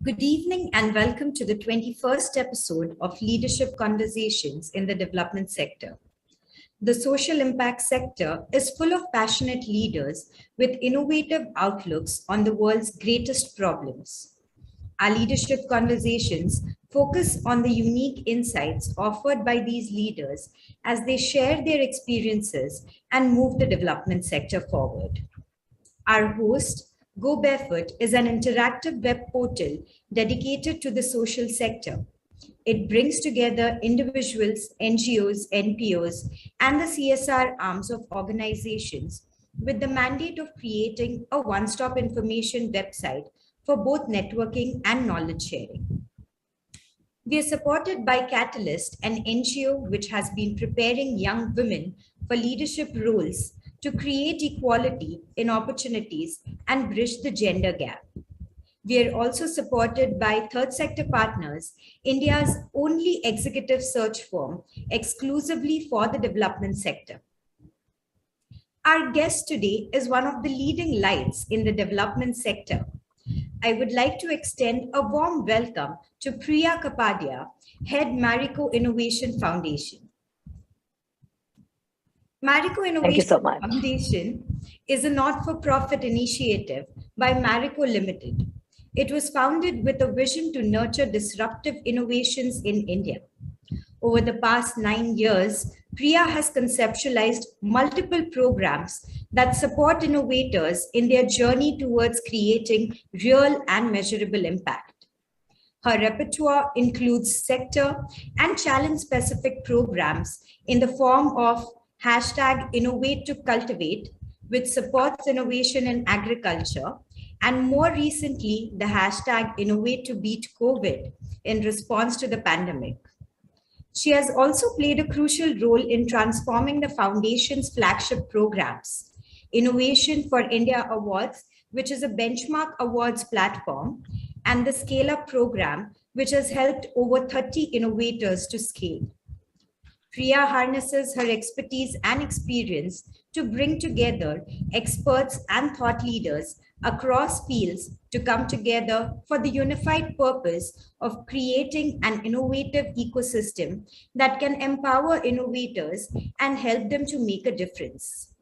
Good evening and welcome to the 21st episode of Leadership Conversations in the Development Sector. The social impact sector is full of passionate leaders with innovative outlooks on the world's greatest problems. Our leadership conversations focus on the unique insights offered by these leaders as they share their experiences and move the development sector forward. Our host, Go Barefoot, is an interactive web portal dedicated to the social sector. It brings together individuals, NGOs, NPOs, and the CSR arms of organizations with the mandate of creating a one-stop information website for both networking and knowledge sharing. We are supported by Catalyst, an NGO which has been preparing young women for leadership roles to create equality in opportunities and bridge the gender gap. We are also supported by Third Sector Partners, India's only executive search firm exclusively for the development sector. Our guest today is one of the leading lights in the development sector. I would like to extend a warm welcome to Priya Kapadia, Head Marico Innovation Foundation. Marico Innovation Foundation is a not-for-profit initiative by Marico Limited. It was founded with a vision to nurture disruptive innovations in India. Over the past 9 years, Priya has conceptualized multiple programs that support innovators in their journey towards creating real and measurable impact. Her repertoire includes sector and challenge-specific programs in the form of #Innovate to Cultivate, which supports innovation in agriculture, and more recently, the #Innovate to Beat COVID in response to the pandemic. She has also played a crucial role in transforming the Foundation's flagship programs, Innovation for India Awards, which is a benchmark awards platform, and the Scale Up program, which has helped over 30 innovators to scale. Priya harnesses her expertise and experience to bring together experts and thought leaders across fields to come together for the unified purpose of creating an innovative ecosystem that can empower innovators and help them to make a difference.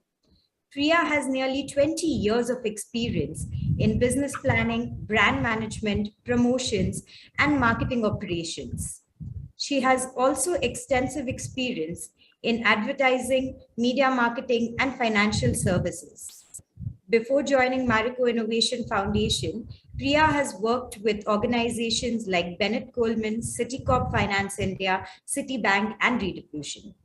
Priya has nearly 20 years of experience in business planning, brand management, promotions, and marketing operations. She has also extensive experience in advertising, media marketing, and financial services. Before joining Marico Innovation Foundation, Priya has worked with organizations like Bennett Coleman, Citicorp Finance India, Citibank, and Rediffusion.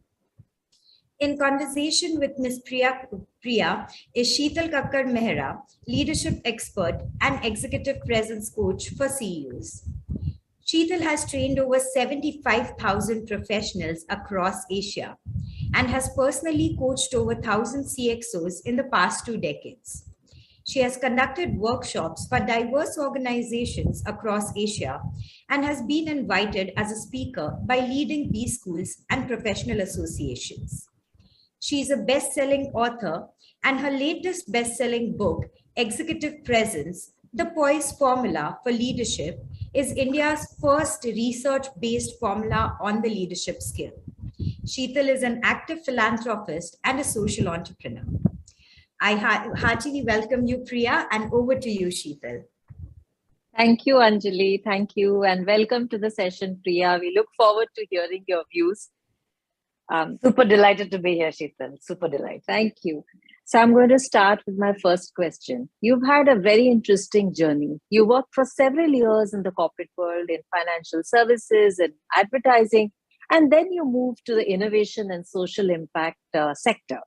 In conversation with Ms. Priya is Shital Kakkar Mehra, leadership expert and executive presence coach for CEOs. Shital has trained over 75,000 professionals across Asia and has personally coached over 1,000 CXOs in the past 2 decades. She has conducted workshops for diverse organizations across Asia and has been invited as a speaker by leading B schools and professional associations. She is a best-selling author, and her latest best-selling book, Executive Presence, The Poise Formula for Leadership, is India's first research-based formula on the leadership skill. Shital is an active philanthropist and a social entrepreneur. I heartily welcome you, Priya, and over to you, Shital. Thank you, Anjali. Thank you, and welcome to the session, Priya. We look forward to hearing your views. Super delighted to be here, Shital. Super delighted. Thank you. So I'm going to start with my first question. You've had a very interesting journey. You worked for several years in the corporate world, in financial services and advertising, and then you moved to the innovation and social impact sector.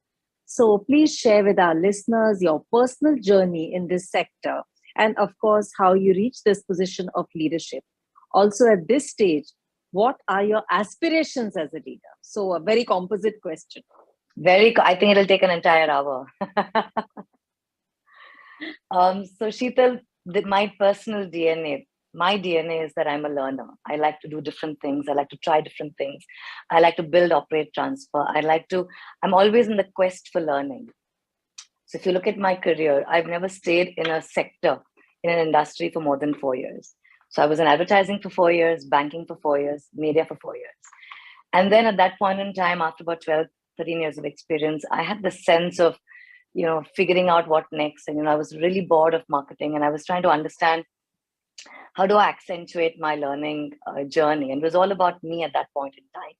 So please share with our listeners your personal journey in this sector, and of course, how you reached this position of leadership. Also at this stage, what are your aspirations as a leader? So a very composite question. I think it'll take an entire hour. So Shital, my personal DNA, my DNA is that I'm a learner. I like to do different things. I like to try different things. I like to build, operate, transfer. I'm always in the quest for learning. So if you look at my career, I've never stayed in a sector, in an industry for more than 4 years. So I was in advertising for 4 years, banking for 4 years, media for 4 years. And then at that point in time, after about 12, 13 years of experience, I had the sense of, figuring out what next. And, I was really bored of marketing, and I was trying to understand, how do I accentuate my learning journey? And it was all about me at that point in time.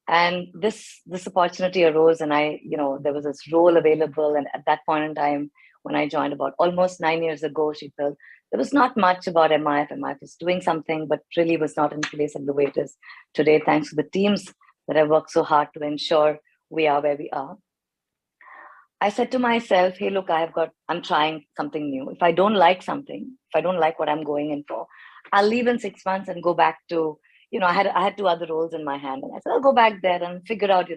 And this opportunity arose, and there was this role available. And at that point in time, when I joined about almost 9 years ago, Shital, there was not much about MIF. MIF was doing something, but really was not in place in the way it is today, thanks to the teams that have worked so hard to ensure we are where we are. I said to myself, hey, look, I'm trying something new. If I don't like something, if I don't like what I'm going in for, I'll leave in 6 months and go back to, I had 2 other roles in my hand. And I said, I'll go back there and figure out,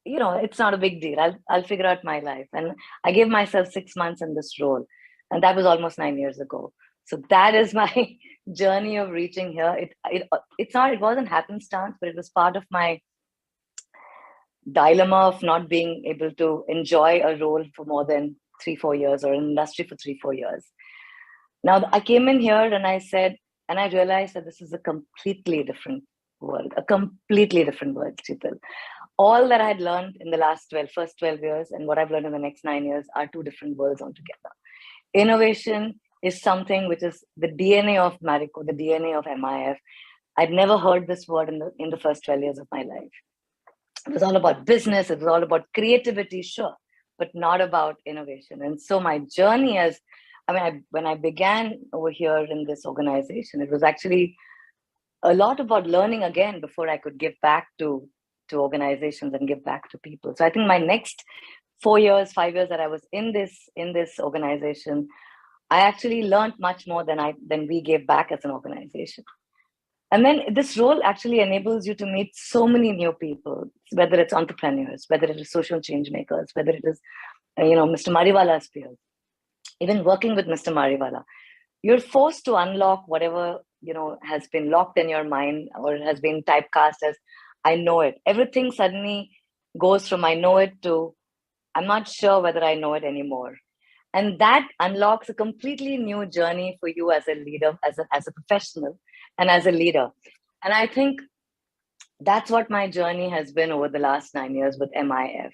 it's not a big deal. I'll figure out my life. And I gave myself 6 months in this role. And that was almost 9 years ago. So that is my journey of reaching here. It wasn't happenstance, but it was part of my dilemma of not being able to enjoy a role for more than 3-4 years, or an industry for 3-4 years. Now I came in here and I realized that this is a completely different world, Shital. All that I had learned in the first 12 years and what I've learned in the next 9 years are 2 different worlds altogether. Innovation is something which is the DNA of Marico, the DNA of MIF. I'd never heard this word in the first 12 years of my life. It was all about business. It was all about creativity, sure, but not about innovation. And so my journey when I began over here in this organization, it was actually a lot about learning again before I could give back to organizations and give back to people. So I think my next 4 years, 5 years that I was in this organization, I actually learned much more than we gave back as an organization. And then this role actually enables you to meet so many new people, whether it's entrepreneurs, whether it is social change makers, whether it is, Mr. Mariwala's peers. Even working with Mr. Mariwala, you're forced to unlock whatever, has been locked in your mind or has been typecast as, I know it. Everything suddenly goes from I know it to, I'm not sure whether I know it anymore. And that unlocks a completely new journey for you as a leader, as a professional, and as a leader. And I think that's what my journey has been over the last 9 years with MIF.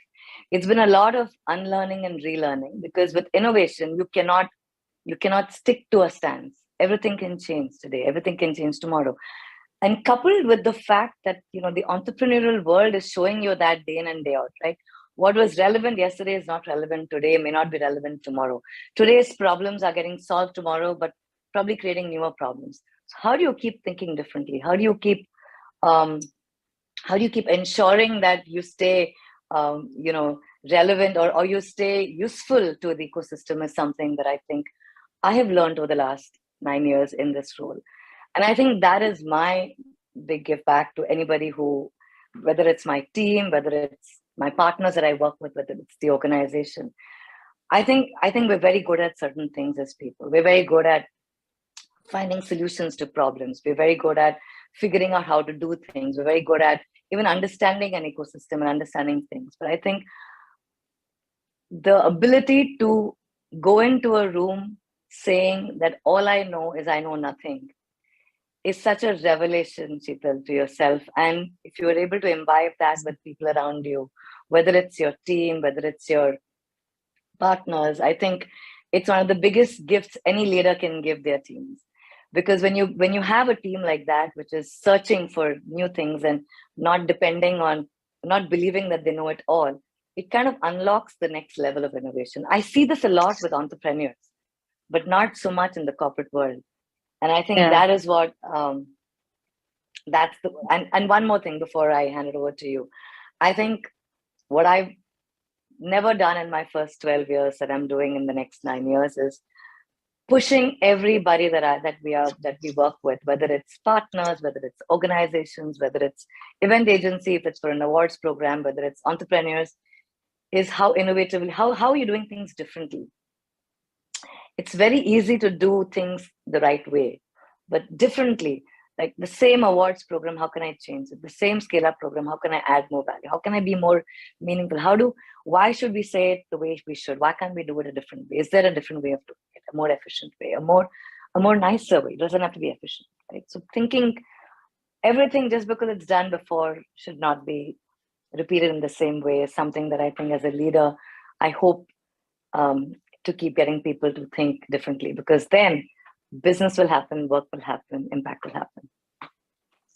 It's been a lot of unlearning and relearning, because with innovation, you cannot stick to a stance. Everything can change today. Everything can change tomorrow. And coupled with the fact that, the entrepreneurial world is showing you that day in and day out, right? What was relevant yesterday is not relevant today, may not be relevant tomorrow. Today's problems are getting solved tomorrow, but probably creating newer problems. So how do you keep thinking differently? How do you keep ensuring that you stay, relevant or you stay useful to the ecosystem is something that I think I have learned over the last 9 years in this role. And I think that is my big give back to anybody who, whether it's my team, whether it's my partners that I work with, whether it's the organization. I think we're very good at certain things as people. We're very good at finding solutions to problems. We're very good at figuring out how to do things. We're very good at even understanding an ecosystem and understanding things. But I think the ability to go into a room saying that all I know is I know nothing is such a revelation, Shital, to yourself. And if you are able to imbibe that with people around you, whether it's your team, whether it's your partners, I think it's one of the biggest gifts any leader can give their teams. Because when you have a team like that, which is searching for new things and not believing that they know it all, it kind of unlocks the next level of innovation. I see this a lot with entrepreneurs, but not so much in the corporate world. And I think that is what, and one more thing before I hand it over to you. I think what I've never done in my first 12 years that I'm doing in the next 9 years is pushing everybody that we work with, whether it's partners, whether it's organizations, whether it's event agency, if it's for an awards program, whether it's entrepreneurs, is how innovatively, how are you doing things differently? It's very easy to do things the right way, but differently. Like the same awards program, how can I change it? The same scale-up program, how can I add more value? How can I be more meaningful? Why should we say it the way we should? Why can't we do it a different way? Is there a different way of doing it? A more efficient way? A more a more nicer way. It doesn't have to be efficient, right? So thinking everything just because it's done before should not be repeated in the same way is something that I think as a leader, I hope to keep getting people to think differently, because then business will happen, work will happen, impact will happen.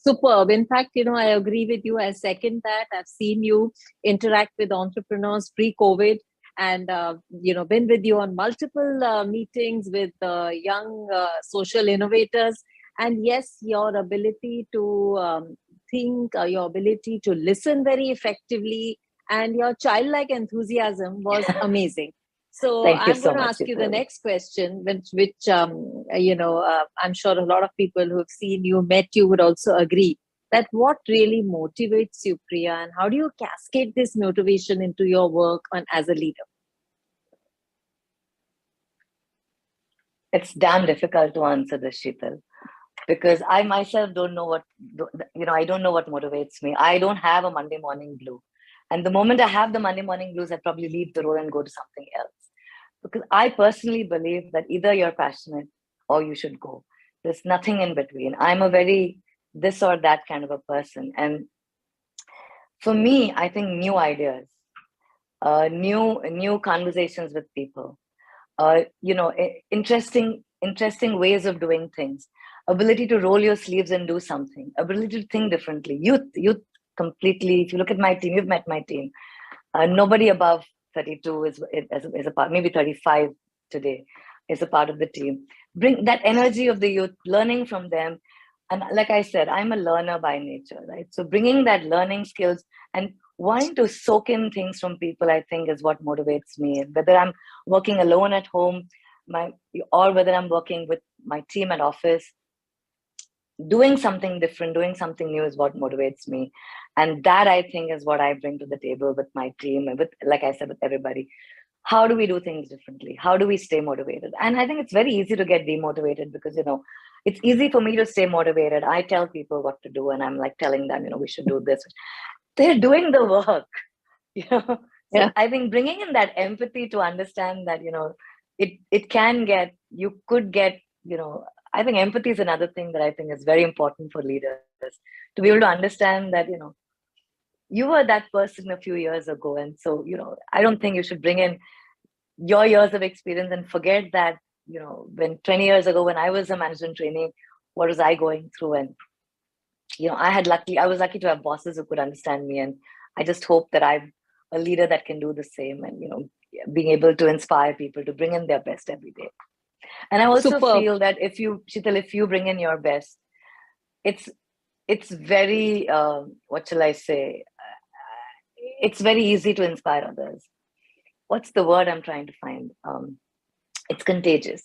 Superb. In fact, I agree with you. I second that. I've seen you interact with entrepreneurs pre-COVID, and been with you on multiple meetings with young social innovators. And yes, your ability to think, your ability to listen very effectively, and your childlike enthusiasm was amazing. So I'm going to ask you the next question, which I'm sure a lot of people who have seen you, met you, would also agree, that what really motivates you, Priya, and how do you cascade this motivation into your work as a leader? It's damn difficult to answer this, Shital, because I myself don't know I don't know what motivates me. I don't have a Monday morning blue. And the moment I have the Monday morning blues, I probably leave the role and go to something else. Because I personally believe that either you're passionate or you should go. There's nothing in between. I'm a very this or that kind of a person. And for me, I think new ideas, new conversations with people, interesting ways of doing things, ability to roll your sleeves and do something, ability to think differently. Youth completely, if you look at my team, you've met my team. Nobody above 32 is a part, maybe 35 today is a part of the team. Bring that energy of the youth, learning from them. And like I said, I'm a learner by nature, right? So bringing that learning skills and wanting to soak in things from people, I think, is what motivates me. Whether I'm working alone at home, or whether I'm working with my team at office, doing something different, doing something new is what motivates me. And that, I think, is what I bring to the table with my team and with, like I said, with everybody. How do we do things differently? How do we stay motivated? And I think it's very easy to get demotivated because, it's easy for me to stay motivated. I tell people what to do and I'm like telling them, we should do this. They're doing the work. So yeah. I think bringing in that empathy to understand that, it can get, you could get, I think empathy is another thing that I think is very important for leaders, to be able to understand that, you were that person a few years ago. And so, I don't think you should bring in your years of experience and forget that, when 20 years ago, when I was a management trainee, what was I going through? And, I was lucky to have bosses who could understand me. And I just hope that I'm a leader that can do the same and, being able to inspire people to bring in their best every day. And I also feel that if you bring in your best, it's very, what shall I say? It's very easy to inspire others. What's the word I'm trying to find? It's contagious.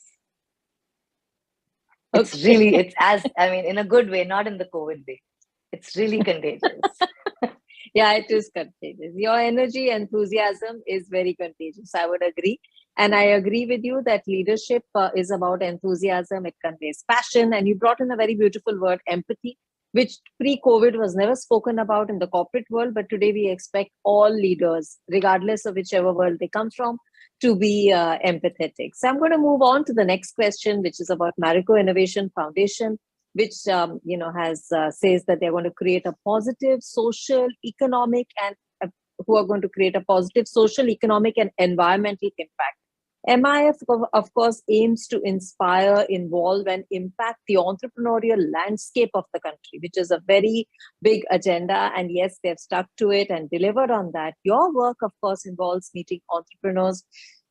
It's really, in a good way, not in the COVID way. It's really contagious. Yeah, it is contagious. Your energy, enthusiasm is very contagious. I would agree. And I agree with you that leadership is about enthusiasm. It conveys passion. And you brought in a very beautiful word, empathy, which pre-COVID was never spoken about in the corporate world. But today we expect all leaders, regardless of whichever world they come from, to be empathetic. So I'm going to move on to the next question, which is about Marico Innovation Foundation, which has says that they're going to create a positive social, economic, and who are going to create a positive social, economic, and environmental impact. MIF, of course, aims to inspire, involve, and impact the entrepreneurial landscape of the country, which is a very big agenda. And yes, they've stuck to it and delivered on that. Your work, of course, involves meeting entrepreneurs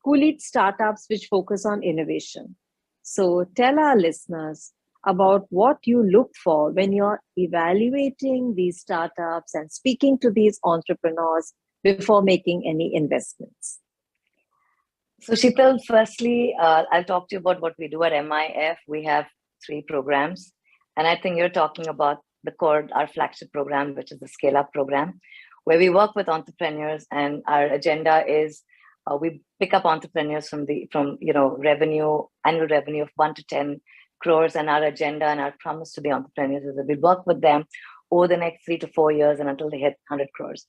who lead startups which focus on innovation. So tell our listeners about what you look for when you're evaluating these startups and speaking to these entrepreneurs before making any investments. So Shital, firstly, I'll talk to you about what we do at MIF. We have 3 programs. And I think you're talking about the core, our flagship program, which is the Scale Up program, where we work with entrepreneurs. And our agenda is we pick up entrepreneurs from revenue, annual revenue of 1 to 10 crores. And our agenda and our promise to the entrepreneurs is that we work with them over the next 3 to 4 years and until they hit 100 crores.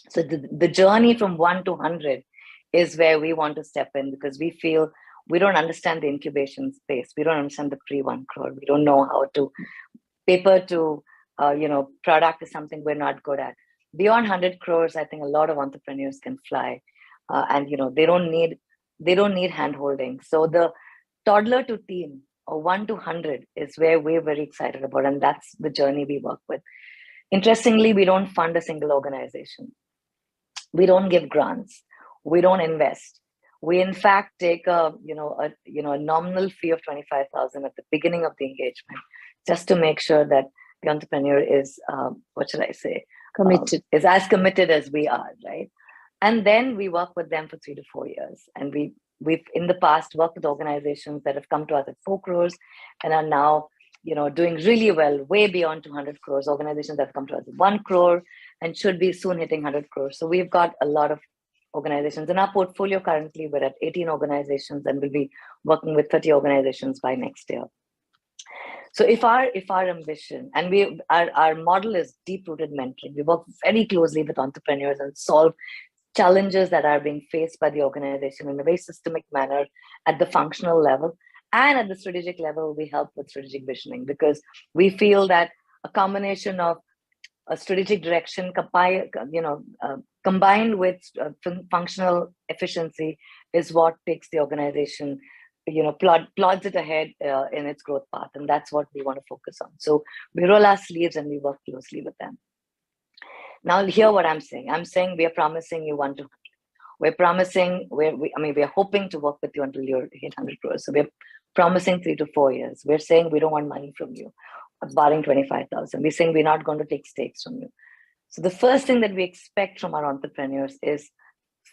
So the journey from 1 to 100 is where we want to step in, because we feel We don't understand the incubation space. We don't understand the pre-1 crore. We don't know how to paper to, product is something we're not good at. Beyond 100 crores, I think a lot of entrepreneurs can fly, and they don't need hand holding. So the toddler to teen, or 1 to 100, is where we're very excited about, and that's the journey we work with. Interestingly, we don't fund a single organization. We don't give grants. We don't invest. We in fact take a nominal fee of 25,000 at the beginning of the engagement, just to make sure that the entrepreneur is committed, is as committed as we are, right? And then we work with them for 3 to 4 years, and we've in the past worked with organizations that have come to us at 4 crores and are now doing really well, way beyond 200 crores. Organizations that have come to us at 1 crore and should be soon hitting 100 crores. So we've got a lot of organizations in our portfolio. Currently, we're at 18 organizations, and we'll be working with 30 organizations by next year. So if our ambition, and our model is deep-rooted mentoring. We work very closely with entrepreneurs and solve challenges that are being faced by the organization in a very systemic manner at the functional level. And at the strategic level, we help with strategic visioning, because we feel that a combination of a strategic direction combined with functional efficiency is what takes the organization, plods it ahead in its growth path. And that's what we want to focus on. So we roll our sleeves and we work closely with them. Now, hear what I'm saying. I'm saying we are promising you 1 to 100. We're promising, we're hoping to work with you until you hit 100 crores. So we're promising 3 to 4 years. We're saying we don't want money from you, barring 25,000. We're saying we're not going to take stakes from you. So the first thing that we expect from our entrepreneurs is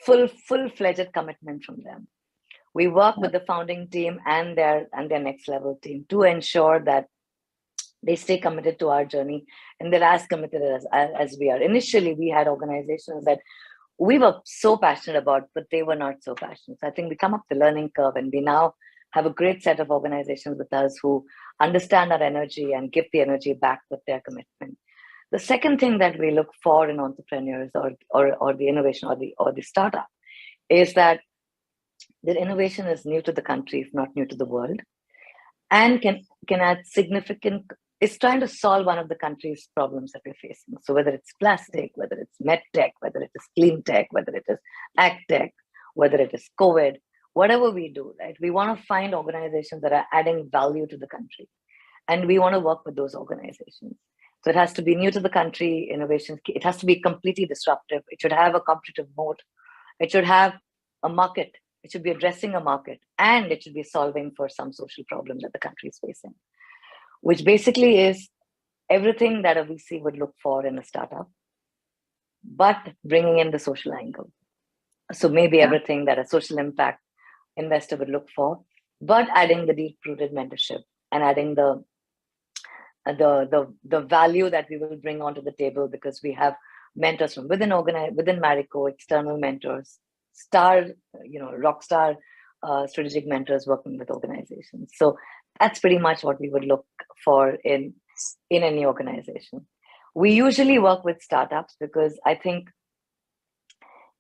full-fledged commitment from them. We work with the founding team and their next level team to ensure that they stay committed to our journey, and they're as committed as we are. Initially, we had organizations that we were so passionate about, but they were not so passionate. So I think we come up the learning curve, and we now have a great set of organizations with us who understand our energy and give the energy back with their commitment. The second thing that we look for in entrepreneurs or the innovation or the startup is that the innovation is new to the country, if not new to the world, and can add significant, is trying to solve one of the country's problems that we're facing. So whether it's plastic, whether it's med tech, whether it is clean tech, whether it is ag tech, whether it is COVID, whatever we do, right? We want to find organizations that are adding value to the country. And we want to work with those organizations. So it has to be new to the country, innovation. It has to be completely disruptive. It should have a competitive moat. It should have a market. It should be addressing a market. And it should be solving for some social problem that the country is facing, which basically is everything that a VC would look for in a startup, but bringing in the social angle. So maybe everything that a social impact investor would look for, but adding the deep-rooted mentorship and adding the value that we will bring onto the table, because we have mentors from within Marico, external mentors, rock star strategic mentors working with organizations. So that's pretty much what we would look for in any organization. We usually work with startups because I think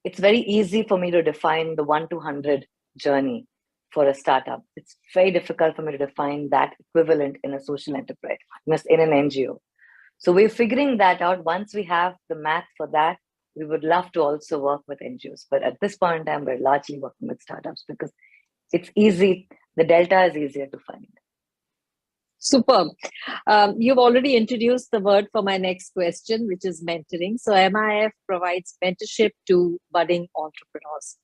it's very easy for me to define the 1 to 100 journey for a startup. It's very difficult for me to define that equivalent in a social enterprise, in an NGO. So we're figuring that out. Once we have the math for that, we would love to also work with NGOs. But at this point in time, we're largely working with startups because it's easy. The delta is easier to find. Superb. You've already introduced the word for my next question, which is mentoring. So MIF provides mentorship to budding entrepreneurs.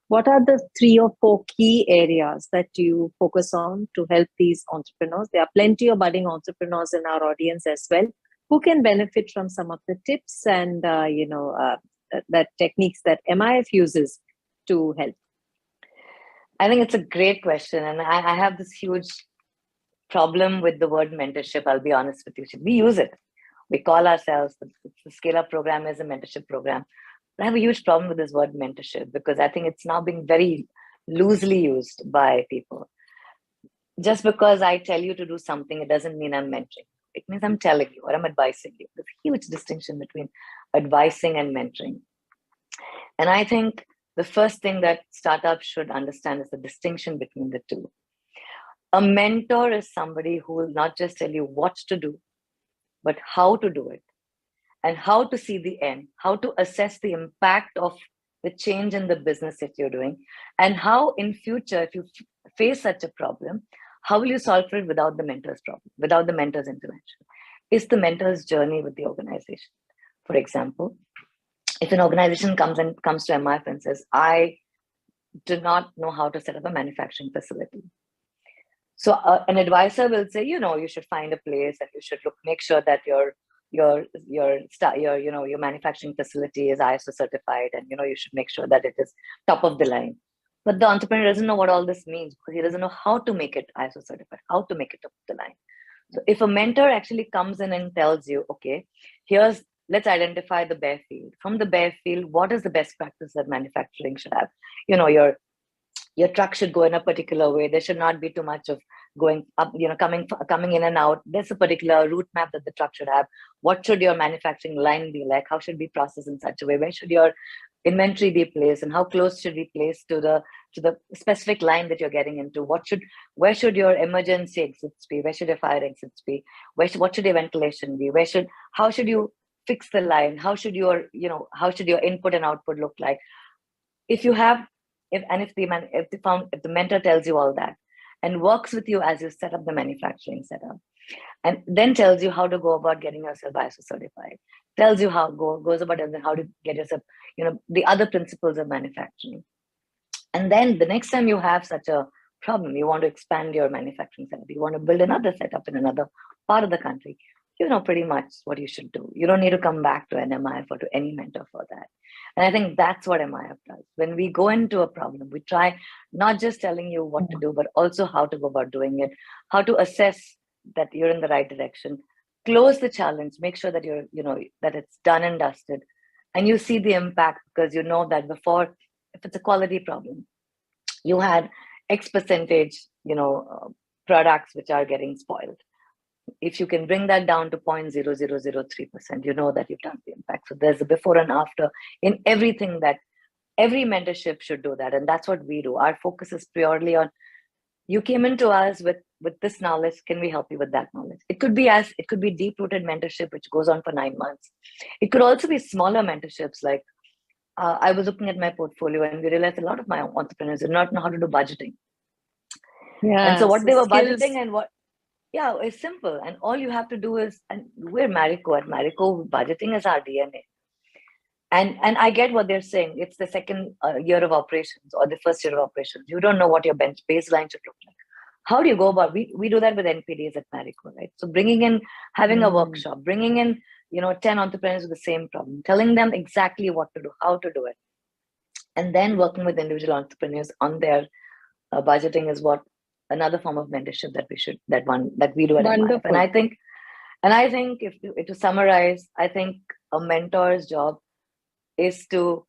What are the 3 or 4 key areas that you focus on to help these entrepreneurs? There are plenty of budding entrepreneurs in our audience as well, who can benefit from some of the tips and that techniques that MIF uses to help. I think it's a great question, and I have this huge problem with the word mentorship. I'll be honest with you. We use it. We call ourselves the Scale Up program is a mentorship program. I have a huge problem with this word mentorship because I think it's now being very loosely used by people. Just because I tell you to do something, it doesn't mean I'm mentoring. It means I'm telling you or I'm advising you. There's a huge distinction between advising and mentoring. And I think the first thing that startups should understand is the distinction between the two. A mentor is somebody who will not just tell you what to do, but how to do it, and how to see the end, how to assess the impact of the change in the business that you're doing, and how in future, if you face such a problem, how will you solve it without the mentor's problem, without the mentor's intervention? Is the mentor's journey with the organization. For example, if an organization comes to MIF and says, I do not know how to set up a manufacturing facility. So an advisor will say, you should find a place and you should make sure that your manufacturing facility is ISO certified, and you should make sure that it is top of the line. But the entrepreneur doesn't know what all this means, because he doesn't know how to make it ISO certified, how to make it top of the line. So if a mentor actually comes in and tells you, okay, let's identify the bare field. From the bare field, what is the best practice that manufacturing should have? Your truck should go in a particular way. There should not be too much of going up, coming in and out. There's a particular route map that the truck should have. What should your manufacturing line be like? How should it be processed in such a way? Where should your inventory be placed, and how close should be placed to the specific line that you're getting into? Where should your emergency exits be? Where should your fire exits be? What should your ventilation be? How should you fix the line? How should your input and output look like? If the mentor tells you all that and works with you as you set up the manufacturing setup, and then tells you how to go about getting yourself ISO certified, tells you goes about how to get yourself, the other principles of manufacturing. And then the next time you have such a problem, you want to expand your manufacturing setup, you want to build another setup in another part of the country, you know pretty much what you should do. You don't need to come back to an MIF or to any mentor for that. And I think that's what MIF does. When we go into a problem, we try not just telling you what to do, but also how to go about doing it, how to assess that you're in the right direction, close the challenge, make sure that that it's done and dusted, and you see the impact, because you know that before, if it's a quality problem, you had X percentage, products which are getting spoiled. If you can bring that down to 0.0003%, you know that you've done the impact. So there's a before and after in everything. That every mentorship should do that. And that's what we do. Our focus is purely on, you came into us with this knowledge, can we help you with that knowledge? It could be deep-rooted mentorship, which goes on for 9 months. It could also be smaller mentorships. Like I was looking at my portfolio and we realized a lot of my entrepreneurs did not know how to do budgeting. Yeah. And so what they were budgeting and it's simple. And all you have to do is, and we're Marico. At Marico, budgeting is our DNA. And I get what they're saying. It's the second year of operations or the first year of operations. You don't know what your baseline should look like. How do you go about? We do that with NPDs at Marico, right? So having a workshop, bringing in 10 entrepreneurs with the same problem, telling them exactly what to do, how to do it, and then working with individual entrepreneurs on their budgeting is what another form of mentorship that we do at MIF. And I think if to summarize, I think a mentor's job is to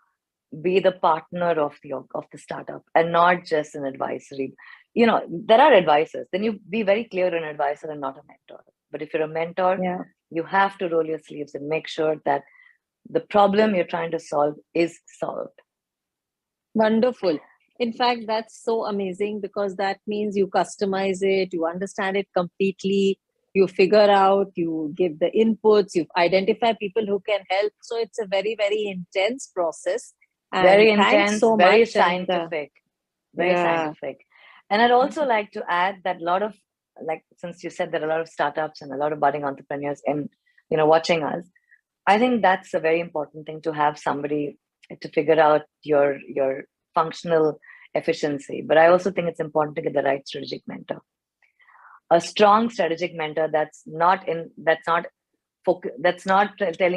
be the partner of the startup and not just an advisory. There are advisors. Then you be very clear an advisor and not a mentor. But if you're a mentor, you have to roll your sleeves and make sure that the problem you're trying to solve is solved. Wonderful. In fact, that's so amazing, because that means you customize it, you understand it completely, you figure out, you give the inputs, you identify people who can help. So it's a very, very intense process. And very intense, so very scientific. Very scientific. And I'd also like to add that since you said that a lot of startups and a lot of budding entrepreneurs watching us, I think that's a very important thing, to have somebody to figure out your functional efficiency. But I also think it's important to get the right strategic mentor. A strong strategic mentor that's not telling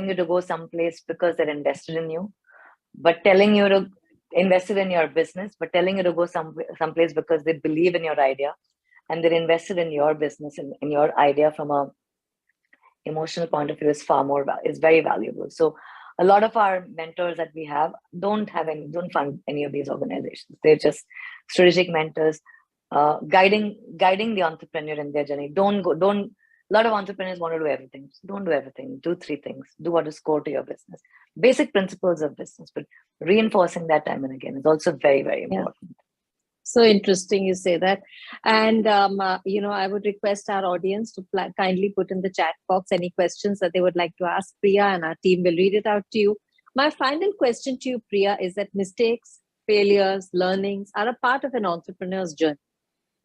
you to go someplace because they're invested in you, but telling you to invested in your business, but telling you to go someplace because they believe in your idea and they're invested in your business and in your idea from a emotional point of view is very valuable. So a lot of our mentors that we have don't fund any of these organizations. They're just strategic mentors, guiding the entrepreneur in their journey. Don't A lot of entrepreneurs want to do everything. So don't do everything. Do three things. Do what is core to your business. Basic principles of business, but reinforcing that time and again is also very, very important. So interesting you say that. And, I would request our audience to kindly put in the chat box any questions that they would like to ask Priya, and our team will read it out to you. My final question to you, Priya, is that mistakes, failures, learnings are a part of an entrepreneur's journey.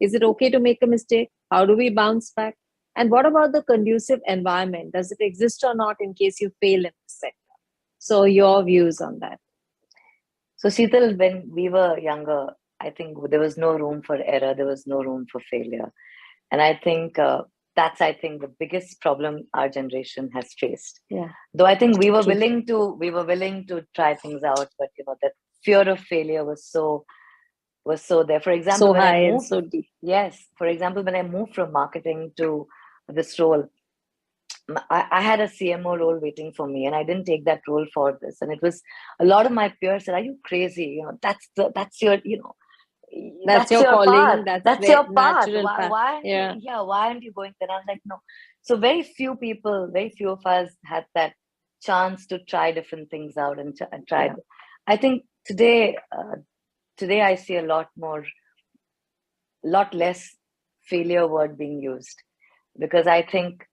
Is it okay to make a mistake? How do we bounce back? And what about the conducive environment? Does it exist or not in case you fail in this sector? So your views on that. So Shital, when we were younger, I think there was no room for error. There was no room for failure. And I think that's the biggest problem our generation has faced. Yeah. Though I think we were willing to try things out, but that fear of failure was so there. For example, so high and so deep. Yes. For example, when I moved from marketing to this role, I had a CMO role waiting for me, and I didn't take that role for this. And it was a lot of my peers said, "Are you crazy? That's your that's your calling. Path. That's your path. Why why aren't you going there?" I was like, no. So very few of us had that chance to try different things out and try. Yeah. I think today I see a lot less failure word being used, because I think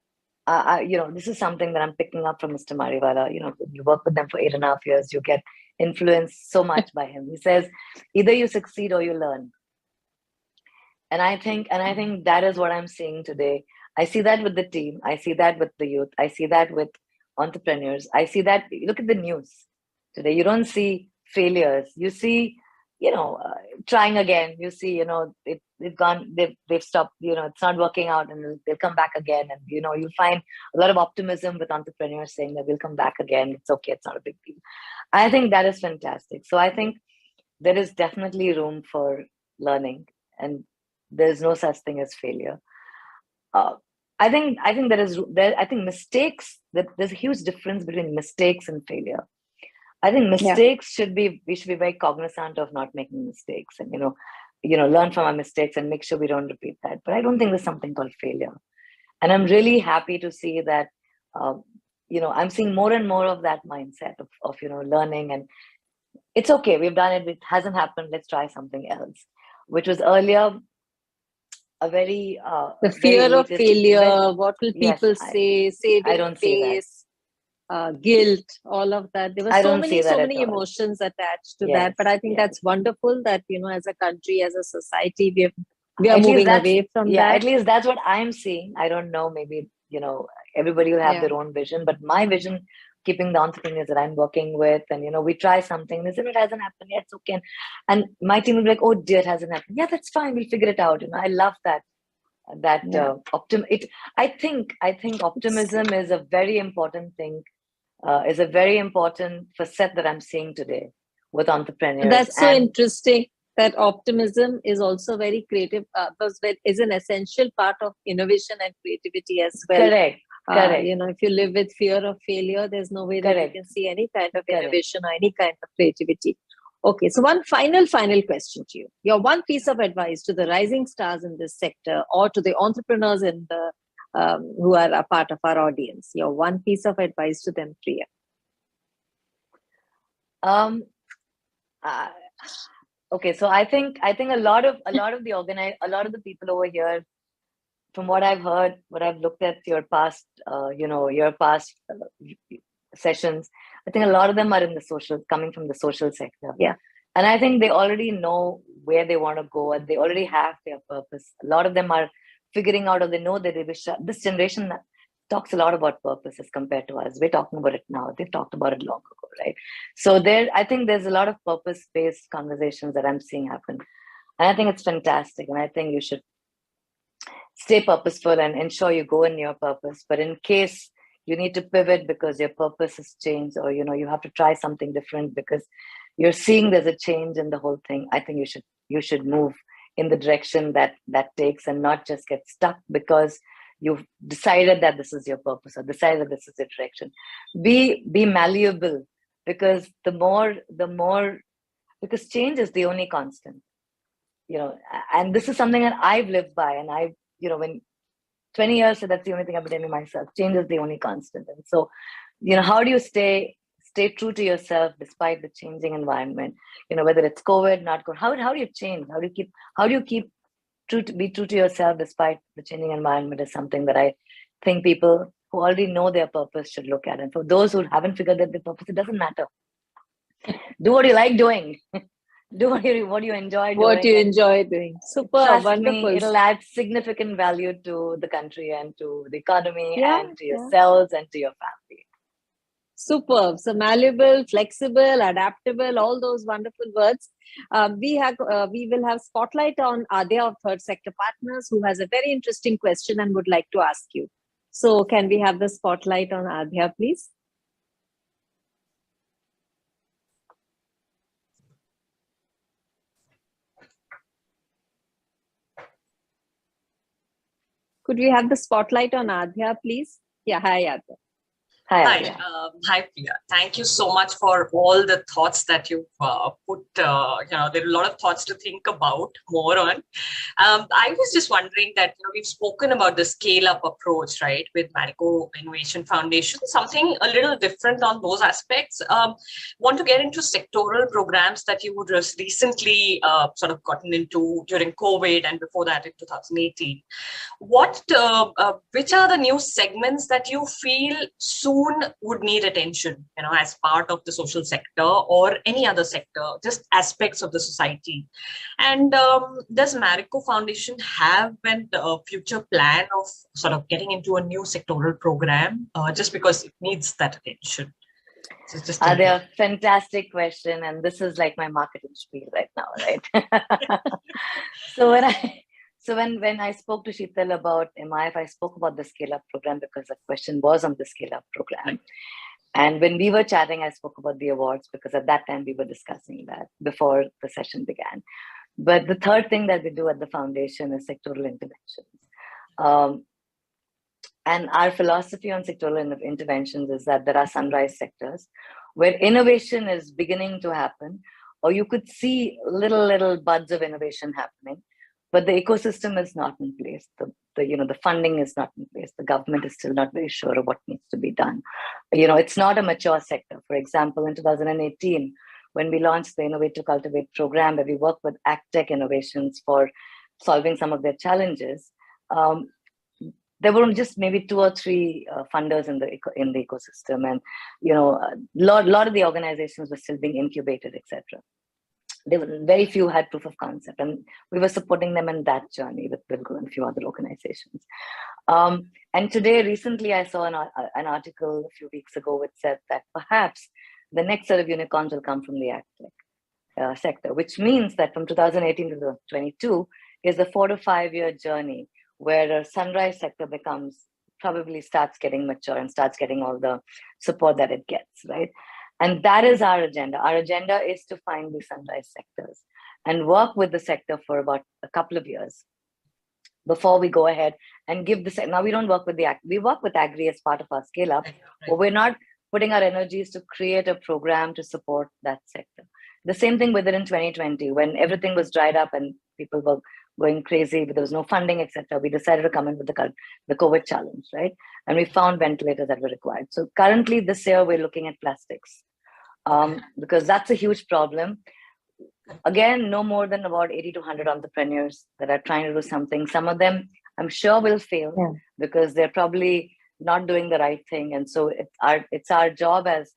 this is something that I'm picking up from Mr. Mariwala. You work with them for 8.5 years, you get influenced so much by him. He says, either you succeed or you learn. And I think that is what I'm seeing today. I see that with the team. I see that with the youth. I see that with entrepreneurs. I see that. Look at the news today. You don't see failures. You see, trying again. You see, they've stopped. It's not working out, and they'll come back again. And you find a lot of optimism with entrepreneurs saying that we'll come back again. It's okay. It's not a big deal. I think that is fantastic. So I think there is definitely room for learning, and there's no such thing as failure. I think mistakes. There's a huge difference between mistakes and failure. I think mistakes we should be very cognizant of not making mistakes, and learn from our mistakes and make sure we don't repeat that. But I don't think there's something called failure, and I'm really happy to see that. I'm seeing more and more of that mindset of learning, and it's okay. We've done it. It hasn't happened. Let's try something else, which was earlier a very the fear of failure. What will people say? I don't see that. Guilt, all of that. There were so many emotions attached to that. But I think that's wonderful that as a country, as a society, we are moving away from that. At least that's what I'm seeing. I don't know. Maybe everybody will have their own vision, but my vision, keeping the entrepreneurs that I'm working with, and we try something. They say it hasn't happened yet. It's okay. And my team will be like, "Oh dear, it hasn't happened. Yeah, that's fine. We'll figure it out." I love that. I think optimism is a very important thing. Is a very important facet that I'm seeing today with entrepreneurs. That's so interesting. That optimism is also very creative, because it is an essential part of innovation and creativity as well. Correct. If you live with fear of failure, there's no way that you can see any kind of innovation or any kind of creativity. Okay, so one final question to you. Your one piece of advice to the rising stars in this sector, or to the entrepreneurs in the who are a part of our audience. Your one piece of advice to them, Priya. Okay, so I think a lot of the people over here, from what I've heard, what I've looked at your past sessions, I think a lot of them are coming from the social sector. Yeah. And I think they already know where they want to go, and they already have their purpose. A lot of them are figuring out, or they know that this generation talks a lot about purpose as compared to us. We're talking about it now. They've talked about it long ago, right? So I think there's a lot of purpose-based conversations that I'm seeing happen. And I think it's fantastic. And I think you should stay purposeful and ensure you go in your purpose. But in case you need to pivot because your purpose has changed, or you have to try something different because you're seeing there's a change in the whole thing, I think you should move in the direction that takes, and not just get stuck because you've decided that this is your purpose, or decided that this is your direction. Be malleable, because because change is the only constant. And this is something that I've lived by, and when 20 years, so that's the only thing I've been telling myself. Change is the only constant. And so, how do you stay true to yourself despite the changing environment? Whether it's COVID, not COVID, how do you change? How do you keep be true to yourself despite the changing environment is something that I think people who already know their purpose should look at. And for those who haven't figured out their purpose, it doesn't matter. Do what you like doing. Do what you enjoy doing. What you enjoy doing. Super, trust wonderful. me, it'll add significant value to the country and to the economy and to Yeah. yourselves and to your family. Superb. So malleable, flexible, adaptable, all those wonderful words. We will have spotlight on Adya of Third Sector Partners, who has a very interesting question and would like to ask you. So can we have the spotlight on Adya, please? Could we have the spotlight on Adya, please? Yeah, hi, Adya. Hi, hi, Priya. Thank you so much for all the thoughts that you've put. There are a lot of thoughts to think about more on. I was just wondering that we've spoken about the scale-up approach, right, with Marico Innovation Foundation. Something a little different on those aspects. Want to get into sectoral programs that you would just recently sort of gotten into during COVID and before that in 2018. Which are the new segments that you feel soon would need attention, as part of the social sector or any other sector, just aspects of the society? And does Marico Foundation have a future plan of sort of getting into a new sectoral program just because it needs that attention? So just a fantastic question, and this is like my marketing spiel right now, right? So when I spoke to Shital about MIF, I spoke about the Scale Up program because the question was on the Scale Up program. And when we were chatting, I spoke about the awards because at that time we were discussing that before the session began. But the third thing that we do at the foundation is sectoral interventions. And our philosophy on sectoral interventions is that there are sunrise sectors where innovation is beginning to happen, or you could see little buds of innovation happening, but the ecosystem is not in place. The funding is not in place. The government is still not very sure of what needs to be done. It's not a mature sector. For example, in 2018, when we launched the Innovate to Cultivate program, where we work with AgTech innovations for solving some of their challenges, there were just maybe 2 or 3 funders in the ecosystem, and a lot of the organizations were still being incubated, etc. Very few had proof of concept, and we were supporting them in that journey with Bilgo and a few other organizations. And recently, I saw an article a few weeks ago which said that perhaps the next set of unicorns will come from the AgTech sector, which means that from 2018 to 2022 is a 4 to 5 year journey where a sunrise sector probably starts getting mature and starts getting all the support that it gets, right? And that is our agenda. Our agenda is to find these sunrise sectors and work with the sector for about a couple of years before we go ahead and give this. Now, we don't work with we work with Agri as part of our scale up, but we're not putting our energies to create a program to support that sector. The same thing with it in 2020, when everything was dried up and people were going crazy, but there was no funding, etc. We decided to come in with the COVID challenge, right? And we found ventilators that were required. So currently this year, we're looking at plastics because that's a huge problem. Again, no more than about 80 to 100 entrepreneurs that are trying to do something. Some of them, I'm sure, will fail because they're probably not doing the right thing. And so it's our job as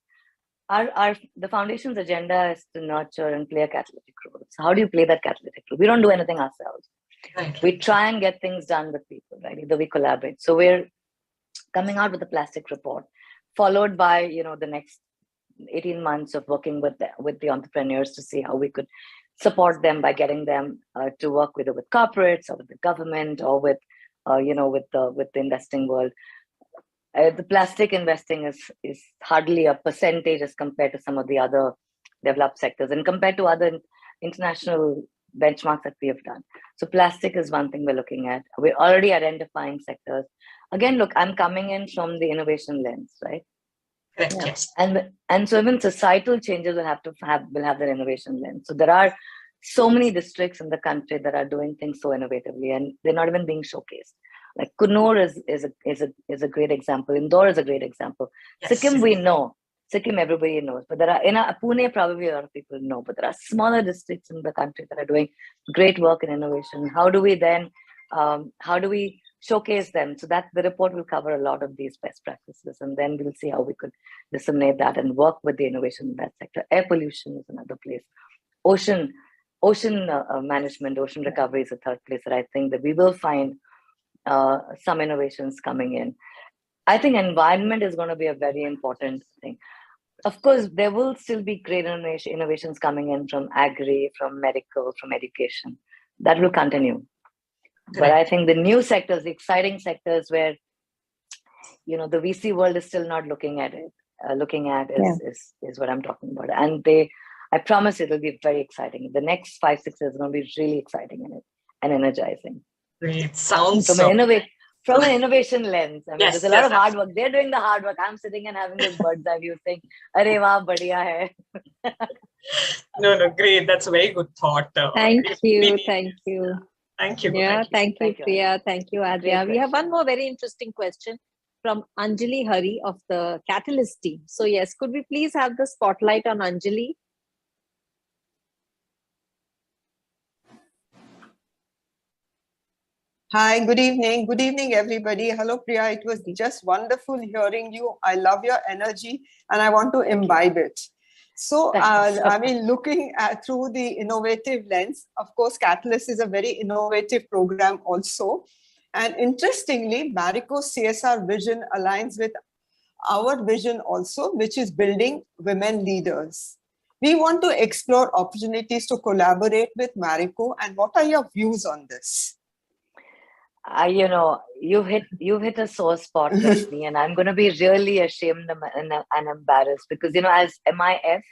the foundation's agenda is to nurture and play a catalytic role. So how do you play that catalytic role? We don't do anything ourselves. Right. We try and get things done with people, right? Either we collaborate. So we're coming out with a plastic report, followed by the next 18 months of working with the entrepreneurs to see how we could support them by getting them to work with corporates or with the government or with the investing world. The plastic investing is hardly a percentage as compared to some of the other developed sectors and compared to other international benchmarks that we have done. So plastic is one thing we're looking at. We're already identifying sectors. Again, look, I'm coming in from the innovation lens, right? Yes. And so even societal changes will have that innovation lens. So there are so many districts in the country that are doing things so innovatively, and they're not even being showcased. Like Kunur is a great example. Indore is a great example. Yes. Sikkim, we know. Sikkim, everybody knows. But there are, Pune, probably a lot of people know. But there are smaller districts in the country that are doing great work in innovation. How do we showcase them? So that the report will cover a lot of these best practices. And then we'll see how we could disseminate that and work with the innovation in that sector. Air pollution is another place. Ocean management, ocean recovery is a third place that I think that we will find some innovations coming in. I think environment is going to be a very important thing. Of course, there will still be great innovations coming in from agri, from medical, from education. That will continue. Correct. But I think the new sectors, the exciting sectors where, the VC world is still not looking at it, is what I'm talking about. And I promise it'll be very exciting. The next 5-6 years is going to be really exciting in it and energizing. Great. Sounds from an innovation lens. I mean, there's a lot of hard work. They're doing the hard work. I'm sitting and having this bird's eye view saying, "Arey wah, badhiya hai." No, great. That's a very good thought. Thank you. Thank you. Yeah, thank you, Priya. Thank you, Adria. We have one more very interesting question from Anjali Hari of the Catalyst team. So yes, could we please have the spotlight on Anjali? Hi, good evening. Good evening, everybody. Hello, Priya. It was just wonderful hearing you. I love your energy and I want to imbibe it. So, looking through the innovative lens, of course, Catalyst is a very innovative program also. And interestingly, Marico's CSR vision aligns with our vision also, which is building women leaders. We want to explore opportunities to collaborate with Marico. And what are your views on this? You've hit a sore spot with me, and I'm going to be really ashamed and embarrassed because, as MIF,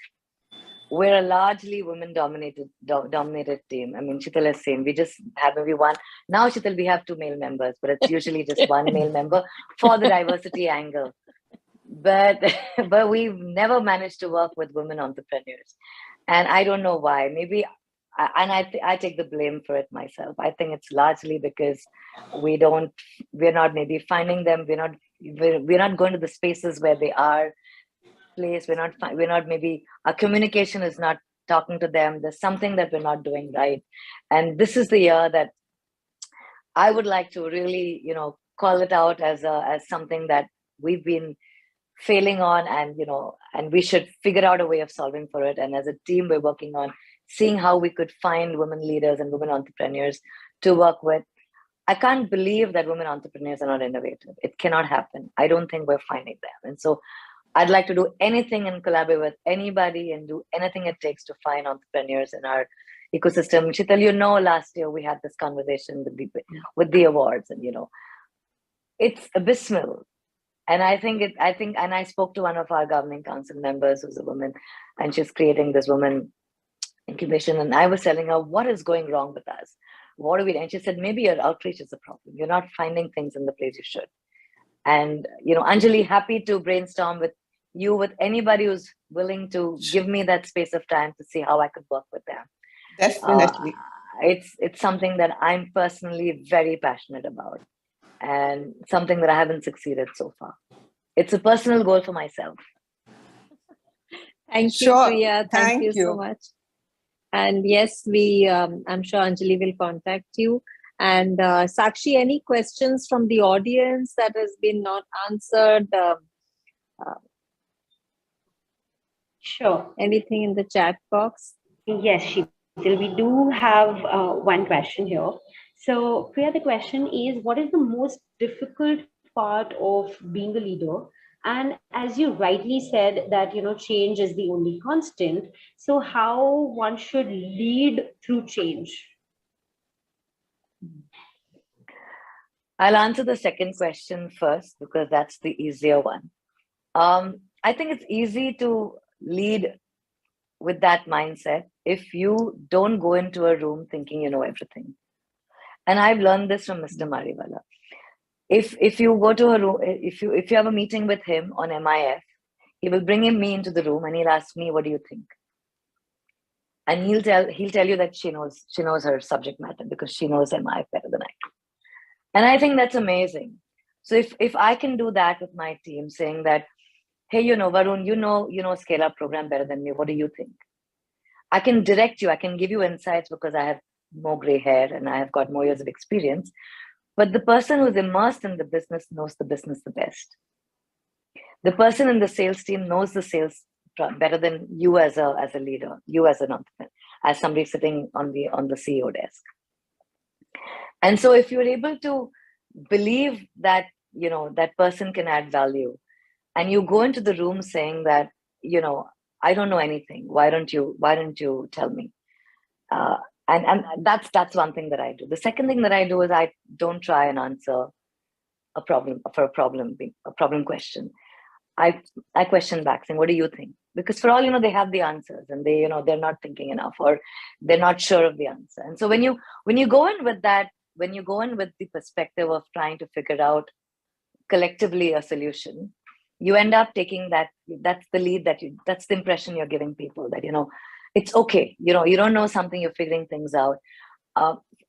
we're a largely women-dominated team. I mean, Shital is same. We just have maybe one. Now, Shital, we have 2 male members, but it's usually just one male member for the diversity angle. But we've never managed to work with women entrepreneurs. And I don't know why. Maybe I take the blame for it myself. I think it's largely because we're not maybe finding them. We're not going to the spaces where they are placed. We're not maybe our communication is not talking to them. There's something that we're not doing right. And this is the year that I would like to really, call it out as something that we've been failing on, and we should figure out a way of solving for it. And as a team, we're working on seeing how we could find women leaders and women entrepreneurs to work with. I can't believe that women entrepreneurs are not innovative. It cannot happen. I don't think we're finding them. And so I'd like to do anything and collaborate with anybody and do anything it takes to find entrepreneurs in our ecosystem. Shital, last year we had this conversation with the awards, and it's abysmal. And I spoke to one of our governing council members who's a woman, and she's creating this woman incubation. And I was telling her, what is going wrong with us? What do we do? And she said, maybe your outreach is a problem. You're not finding things in the place you should. And, Anjali, happy to brainstorm with you, with anybody who's willing to give me that space of time to see how I could work with them. Definitely. It's something that I'm personally very passionate about, and something that I haven't succeeded so far. It's a personal goal for myself. Thank you, Priya. Thank you so much. And yes, I'm sure Anjali will contact you. And Sakshi, any questions from the audience that has been not answered? Sure. Anything in the chat box? Yes, Shital, we do have one question here. So, Priya, the question is, what is the most difficult part of being a leader? And as you rightly said that, change is the only constant. So how one should lead through change? I'll answer the second question first because that's the easier one. I think it's easy to lead with that mindset if you don't go into a room thinking you know everything. And I've learned this from Mr. Mariwala. If you go to a room, if you have a meeting with him on MIF, he will bring me into the room and he'll ask me, what do you think? And he'll tell you that she knows her subject matter because she knows MIF better than I do. And I think that's amazing. So if I can do that with my team, saying that, hey, Varun, scale up program better than me. What do you think? I can direct you. I can give you insights because I have more gray hair and I have got more years of experience. But the person who's immersed in the business knows the business the best. The person in the sales team knows the sales better than you as a leader, you as an entrepreneur, as somebody sitting on the CEO desk. And so if you're able to believe that, that person can add value, and you go into the room saying that, I don't know anything. Why don't you tell me? And that's one thing that I do. The second thing that I do is I don't try and answer a problem question. I question back saying, what do you think? Because for all they have the answers, and they're not thinking enough, or they're not sure of the answer. And so when you go in with that, when you go in with the perspective of trying to figure out collectively a solution, you end up taking that's the lead that's the impression you're giving people, that it's okay, you don't know something, you're figuring things out.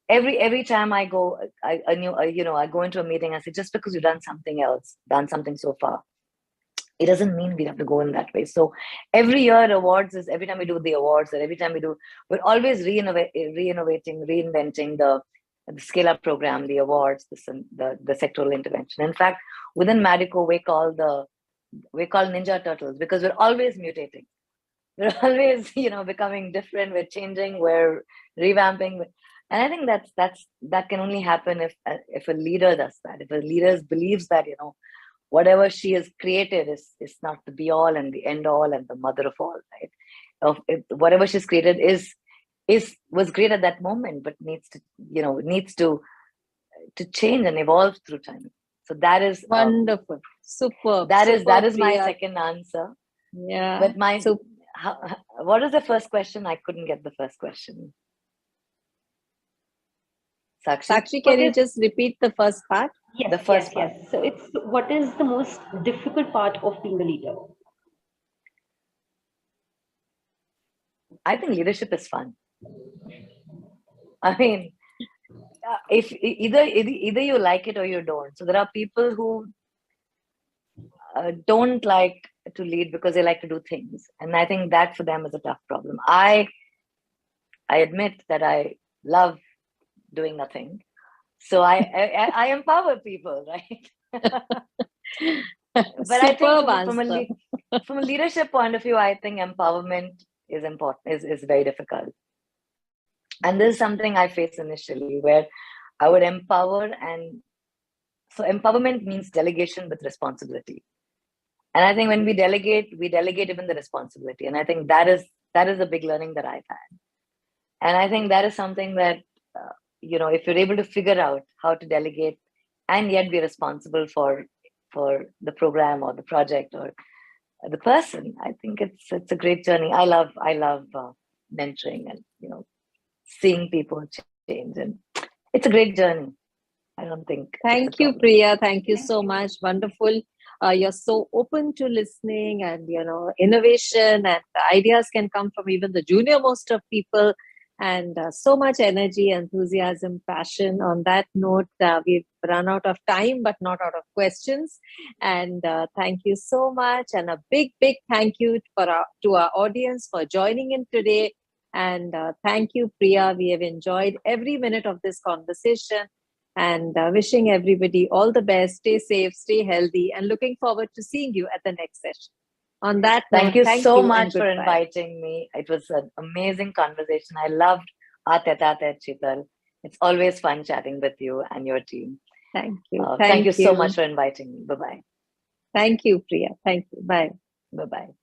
Every time I go I go into a meeting, I say, just because you've done something so far, it doesn't mean we have to go in that way. So every year awards is, every time we do the awards, or every time we're always reinnovating, reinventing the scale up program, the awards, the sectoral intervention. In fact, within Marico, we're called Ninja Turtles, because we're always mutating. We're always, becoming different. We're changing. We're revamping. And I think that can only happen if a leader does that. If a leader believes that, whatever she has created is not the be all and the end all and the mother of all, right? Whatever she's created was great at that moment, but needs to change and evolve through time. So that is wonderful, superb. That is my second answer. Yeah. But what is the first question? I couldn't get the first question. Sakshi, can you just repeat the first part? Yes, the first part. Yes. So it's, what is the most difficult part of being a leader? I think leadership is fun. I mean, if either you like it or you don't. So there are people who don't like to lead because they like to do things, and I think that for them is a tough problem. I admit that I love doing nothing, so I empower people, right? But I think from a leadership point of view, I think empowerment is important, is very difficult. And this is something I faced initially, where I would empower, and so empowerment means delegation with responsibility. And I think when we delegate even the responsibility. And I think that is a big learning that I've had. And I think that is something that, if you're able to figure out how to delegate and yet be responsible for the program or the project or the person, I think it's a great journey. I love mentoring and, seeing people change. And it's a great journey. I don't think. Thank you, Priya. Thank you so much. Wonderful. You're so open to listening, and innovation and ideas can come from even the junior most of people, and so much energy, enthusiasm, passion. On that note, we've run out of time, but not out of questions. And thank you so much, and a big thank you to our audience for joining in today. And thank you, Priya. We have enjoyed every minute of this conversation. And wishing everybody all the best. Stay safe, stay healthy, and looking forward to seeing you at the next session. On that note, thank you so much for inviting me. It was an amazing conversation. I loved our tete-a-tete, Shital. It's always fun chatting with you and your team. Thank you. Thank you so much for inviting me. Bye-bye. Thank you, Priya. Thank you. Bye. Bye-bye.